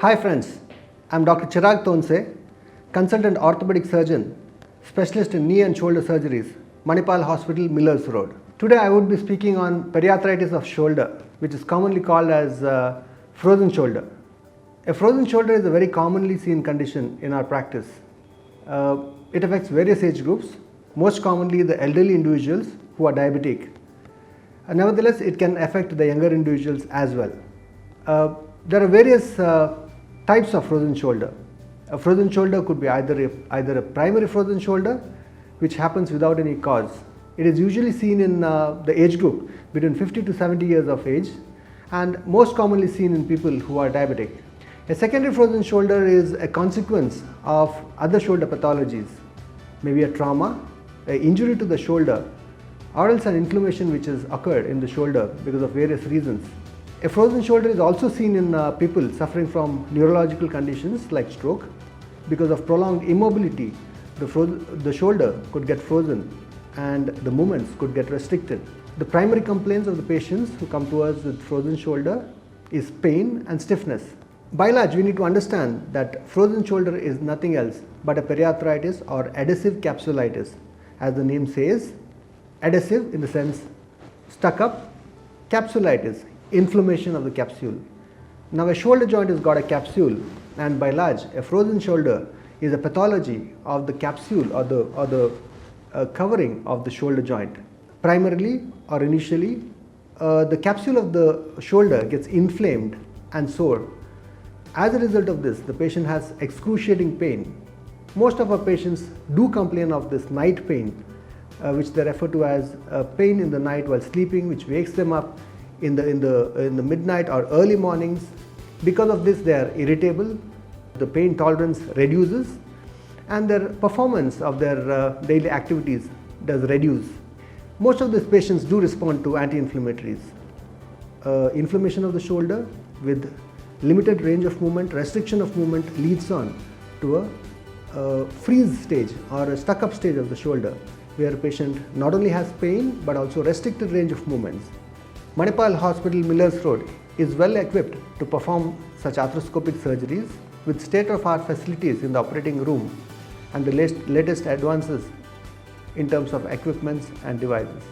Hi friends, I am Dr. Chirag Thonse, consultant orthopedic surgeon, specialist in knee and shoulder surgeries, Manipal Hospital Millers Road. Today I would be speaking on periarthritis of shoulder, which is commonly called as frozen shoulder. A frozen shoulder is a very commonly seen condition in our practice. It affects various age groups, most commonly the elderly individuals who are diabetic. Nevertheless, it can affect the younger individuals as well. There are various types of frozen shoulder. A frozen shoulder could be either a primary frozen shoulder, which happens without any cause. It is usually seen in the age group between 50 to 70 years of age and most commonly seen in people who are diabetic. A secondary frozen shoulder is a consequence of other shoulder pathologies, maybe a trauma, an injury to the shoulder, or else an inflammation which has occurred in the shoulder because of various reasons. A frozen shoulder is also seen in people suffering from neurological conditions like stroke. Because of prolonged immobility, the shoulder could get frozen and the movements could get restricted. The primary complaints of the patients who come to us with frozen shoulder is pain and stiffness. By and large, we need to understand that frozen shoulder is nothing else but a periarthritis or adhesive capsulitis. As the name says, adhesive in the sense stuck up, capsulitis, inflammation of the capsule. Now a shoulder joint has got a capsule, and by large a frozen shoulder is a pathology of the capsule or the covering of the shoulder joint. Primarily or initially, the capsule of the shoulder gets inflamed and sore. As a result of this, the patient has excruciating pain. Most of our patients do complain of this night pain, which they refer to as pain in the night while sleeping, which wakes them up in the midnight or early mornings. Because of this, they are irritable, the pain tolerance reduces, and their performance of their daily activities does reduce. Most of these patients do respond to anti-inflammatories. Inflammation of the shoulder with limited range of movement, restriction of movement leads on to a freeze stage or a stuck-up stage of the shoulder, where a patient not only has pain but also restricted range of movements. Manipal Hospital Millers Road is well equipped to perform such arthroscopic surgeries with state-of-the-art facilities in the operating room and the latest advances in terms of equipments and devices.